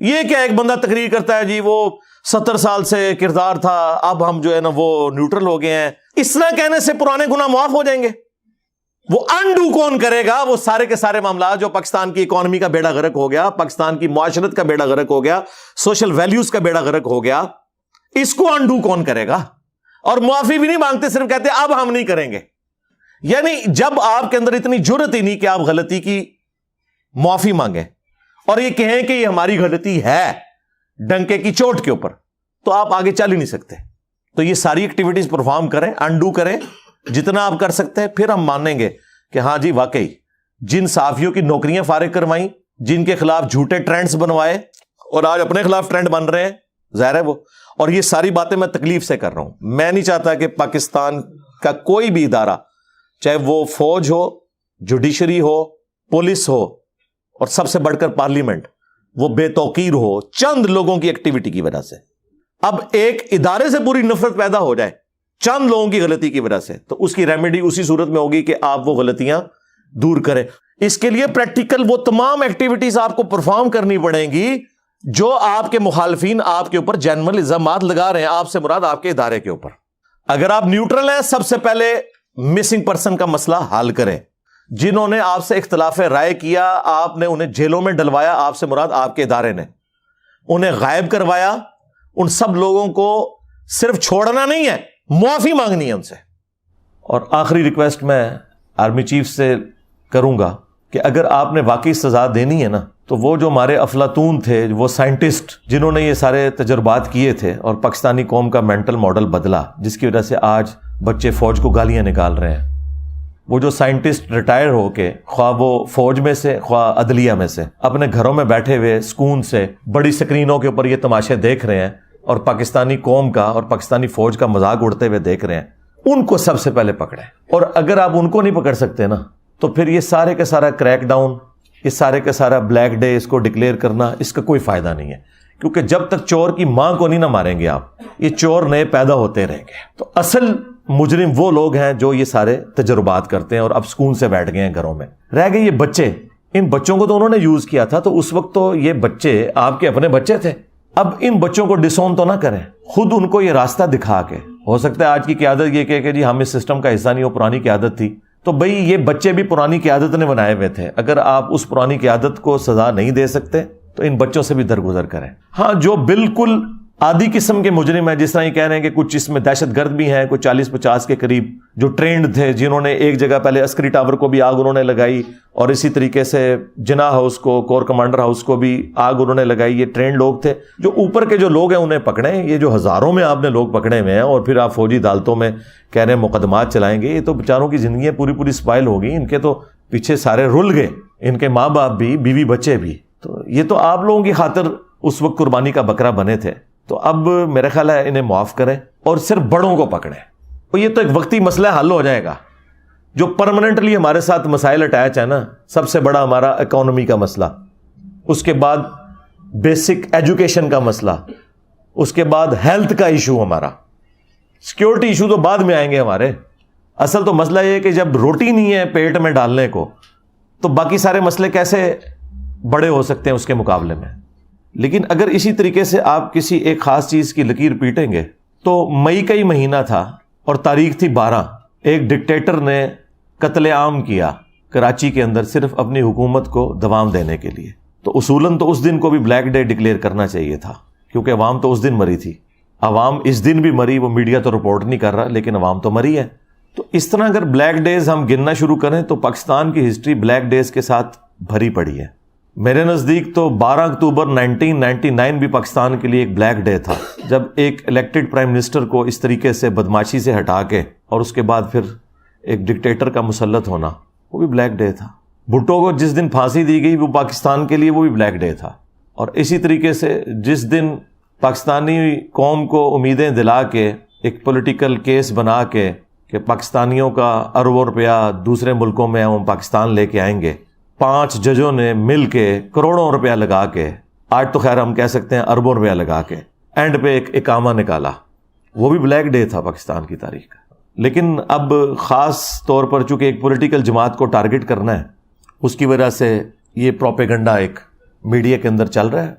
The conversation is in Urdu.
یہ کیا ایک بندہ تقریر کرتا ہے جی وہ 70 سال سے کردار تھا، اب ہم جو ہے نا وہ نیوٹرل ہو گئے ہیں، اس طرح کہنے سے پرانے گناہ معاف ہو جائیں گے؟ وہ انڈو کون کرے گا؟ وہ سارے کے سارے معاملات جو پاکستان کی اکانومی کا بیڑا غرق ہو گیا، پاکستان کی معاشرت کا بیڑا غرق ہو گیا، سوشل ویلیوز کا بیڑا غرق ہو گیا، اس کو انڈو کون کرے گا؟ اور معافی بھی نہیں مانگتے، صرف کہتے اب ہم نہیں کریں گے۔ یعنی جب آپ کے اندر اتنی جرت ہی نہیں کہ آپ غلطی کی معافی مانگیں اور یہ کہیں کہ یہ ہماری غلطی ہے ڈنکے کی چوٹ کے اوپر، تو آپ آگے چل ہی نہیں سکتے۔ تو یہ ساری ایکٹیویٹیز پرفارم کریں، انڈو کریں جتنا آپ کر سکتے ہیں، پھر ہم مانیں گے کہ ہاں جی واقعی جن صحافیوں کی نوکریاں فارغ کروائیں، جن کے خلاف جھوٹے ٹرینڈز بنوائے اور آج اپنے خلاف ٹرینڈ بن رہے ہیں، ظاہر ہے وہ، اور یہ ساری باتیں میں تکلیف سے کر رہا ہوں۔ میں نہیں چاہتا کہ پاکستان کا کوئی بھی ادارہ، چاہے وہ فوج ہو، جوڈیشری ہو، پولیس ہو، اور سب سے بڑھ کر پارلیمنٹ، وہ بے توقیر ہو چند لوگوں کی ایکٹیویٹی کی وجہ سے۔ اب ایک ادارے سے پوری نفرت پیدا ہو جائے چند لوگوں کی غلطی کی وجہ سے، تو اس کی ریمیڈی اسی صورت میں ہوگی کہ آپ وہ غلطیاں دور کریں۔ اس کے لیے پریکٹیکل وہ تمام ایکٹیویٹیز آپ کو پرفارم کرنی پڑیں گی جو آپ کے مخالفین آپ کے اوپر جنرل الزامات لگا رہے ہیں، آپ سے مراد آپ کے ادارے کے اوپر۔ اگر آپ نیوٹرل ہیں، سب سے پہلے مسنگ پرسن کا مسئلہ حل کریں۔ جنہوں نے آپ سے اختلاف رائے کیا، آپ نے انہیں جیلوں میں ڈلوایا، آپ سے مراد آپ کے ادارے نے انہیں غائب کروایا، ان سب لوگوں کو صرف چھوڑنا نہیں ہے، معافی مانگنی ہے ان سے۔ اور آخری ریکویسٹ میں آرمی چیف سے کروں گا کہ اگر آپ نے واقعی سزا دینی ہے نا، تو وہ جو ہمارے افلاطون تھے، وہ سائنٹسٹ جنہوں نے یہ سارے تجربات کیے تھے اور پاکستانی قوم کا مینٹل ماڈل بدلا، جس کی وجہ سے آج بچے فوج کو گالیاں نکال رہے ہیں، وہ جو سائنٹسٹ ریٹائر ہو کے خواہ وہ فوج میں سے خواہ عدلیہ میں سے اپنے گھروں میں بیٹھے ہوئے سکون سے بڑی سکرینوں کے اوپر یہ تماشے دیکھ رہے ہیں اور پاکستانی قوم کا اور پاکستانی فوج کا مذاق اڑتے ہوئے دیکھ رہے ہیں، ان کو سب سے پہلے پکڑیں۔ اور اگر آپ ان کو نہیں پکڑ سکتے نا، تو پھر یہ سارے کا سارا کریک ڈاؤن، یہ سارے کا سارا بلیک ڈے اس کو ڈکلیئر کرنا، اس کا کوئی فائدہ نہیں ہے، کیونکہ جب تک چور کی ماں کو نہیں نہ ماریں گے آپ، یہ چور نئے پیدا ہوتے رہیں گے۔ تو اصل مجرم وہ لوگ ہیں جو یہ سارے تجربات کرتے ہیں اور اب سکون سے بیٹھ گئے ہیں گھروں میں۔ رہ گئے یہ بچے، ان بچوں کو تو انہوں نے یوز کیا تھا، تو اس وقت تو یہ بچے آپ کے اپنے بچے تھے۔ اب ان بچوں کو ڈسون تو نہ کریں، خود ان کو یہ راستہ دکھا کے۔ ہو سکتا ہے آج کی قیادت یہ کہے کہ جی ہم اس سسٹم کا حصہ نہیں، وہ پرانی قیادت تھی، تو بھئی یہ بچے بھی پرانی قیادت نے بنائے ہوئے تھے۔ اگر آپ اس پرانی قیادت کو سزا نہیں دے سکتے تو ان بچوں سے بھی درگزر کریں۔ ہاں جو بالکل آدھی قسم کے مجرم ہیں، جس طرح یہ کہہ رہے ہیں کہ کچھ اس میں دہشت گرد بھی ہیں، کچھ 40-50 کے قریب جو ٹرینڈ تھے، جنہوں نے ایک جگہ پہلے عسکری ٹاور کو بھی آگ انہوں نے لگائی، اور اسی طریقے سے جناح ہاؤس کو، کور کمانڈر ہاؤس کو بھی آگ انہوں نے لگائی، یہ ٹرینڈ لوگ تھے۔ جو اوپر کے جو لوگ ہیں انہیں پکڑیں، یہ جو ہزاروں میں آپ نے لوگ پکڑے ہوئے ہیں اور پھر آپ فوجی عدالتوں میں کہہ رہے ہیں مقدمات چلائیں گے، یہ تو بیچاروں کی زندگیاں پوری اسپائل ہو گئی، ان کے تو پیچھے سارے رل گئے، ان کے ماں باپ بھی، بیوی بچے بھی۔ تو یہ تو آپ لوگوں کی خاطر اس وقت قربانی کا بکرا بنے تھے، تو اب میرا خیال ہے انہیں معاف کریں اور صرف بڑوں کو پکڑیں، اور یہ تو ایک وقتی مسئلہ حل ہو جائے گا۔ جو پرماننٹلی ہمارے ساتھ مسائل اٹیچ ہے نا، سب سے بڑا ہمارا اکانومی کا مسئلہ، اس کے بعد بیسک ایجوکیشن کا مسئلہ، اس کے بعد ہیلتھ کا ایشو، ہمارا سیکیورٹی ایشو تو بعد میں آئیں گے ہمارے۔ اصل تو مسئلہ یہ ہے کہ جب روٹی نہیں ہے پیٹ میں ڈالنے کو، تو باقی سارے مسئلے کیسے بڑے ہو سکتے ہیں اس کے مقابلے میں۔ لیکن اگر اسی طریقے سے آپ کسی ایک خاص چیز کی لکیر پیٹیں گے، تو مئی کا ہی مہینہ تھا اور تاریخ تھی 12، ایک ڈکٹیٹر نے قتل عام کیا کراچی کے اندر صرف اپنی حکومت کو دوام دینے کے لیے، تو اصولاً تو اس دن کو بھی بلیک ڈے ڈکلیئر کرنا چاہیے تھا، کیونکہ عوام تو اس دن مری تھی۔ عوام اس دن بھی مری، وہ میڈیا تو رپورٹ نہیں کر رہا، لیکن عوام تو مری ہے۔ تو اس طرح اگر بلیک ڈیز ہم گننا شروع کریں تو پاکستان کی ہسٹری بلیک ڈیز کے ساتھ بھری پڑی ہے۔ میرے نزدیک تو 12 اکتوبر 1999 بھی پاکستان کے لیے ایک بلیک ڈے تھا، جب ایک الیکٹڈ پرائم منسٹر کو اس طریقے سے بدماشی سے ہٹا کے اور اس کے بعد پھر ایک ڈکٹیٹر کا مسلط ہونا، وہ بھی بلیک ڈے تھا۔ بھٹو کو جس دن پھانسی دی گئی وہ پاکستان کے لیے وہ بھی بلیک ڈے تھا۔ اور اسی طریقے سے جس دن پاکستانی قوم کو امیدیں دلا کے ایک پولیٹیکل کیس بنا کے کہ پاکستانیوں کا اربوں روپیہ دوسرے ملکوں میں ہم پاکستان لے کے آئیں گے، 5 ججوں نے مل کے کروڑوں روپیہ لگا کے، آج تو خیر ہم کہہ سکتے ہیں اربوں روپیہ لگا کے، اینڈ پہ ایک اقامہ نکالا، وہ بھی بلیک ڈے تھا پاکستان کی تاریخ کا۔ لیکن اب خاص طور پر چونکہ ایک پولیٹیکل جماعت کو ٹارگٹ کرنا ہے، اس کی وجہ سے یہ پروپیگنڈا ایک میڈیا کے اندر چل رہا ہے۔